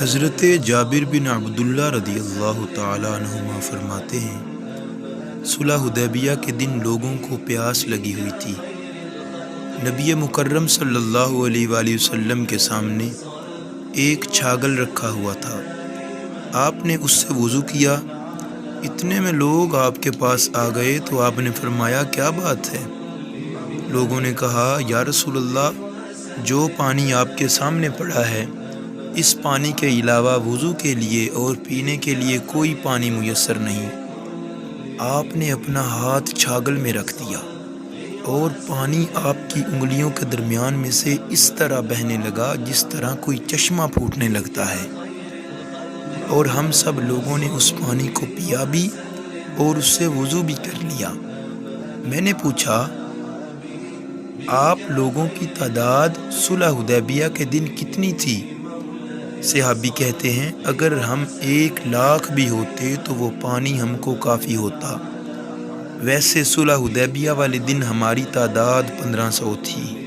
حضرت جابر بن عبداللہ رضی اللہ تعالیٰ عنہما فرماتے ہیں، صلح حدیبیہ کے دن لوگوں کو پیاس لگی ہوئی تھی۔ نبی مکرم صلی اللہ علیہ وآلہ وسلم کے سامنے ایک چھاگل رکھا ہوا تھا۔ آپ نے اس سے وضو کیا۔ اتنے میں لوگ آپ کے پاس آ گئے تو آپ نے فرمایا، کیا بات ہے؟ لوگوں نے کہا، یا رسول اللہ، جو پانی آپ کے سامنے پڑا ہے، اس پانی کے علاوہ وضو کے لیے اور پینے کے لیے کوئی پانی میسر نہیں۔ آپ نے اپنا ہاتھ چھاگل میں رکھ دیا اور پانی آپ کی انگلیوں کے درمیان میں سے اس طرح بہنے لگا جس طرح کوئی چشمہ پھوٹنے لگتا ہے، اور ہم سب لوگوں نے اس پانی کو پیا بھی اور اس سے وضو بھی کر لیا۔ میں نے پوچھا، آپ لوگوں کی تعداد صلح حدیبیہ کے دن کتنی تھی؟ صحابی کہتے ہیں، اگر ہم 1,00,000 بھی ہوتے تو وہ پانی ہم کو کافی ہوتا۔ ویسے صلح حدیبیہ والے دن ہماری تعداد 1500 تھی۔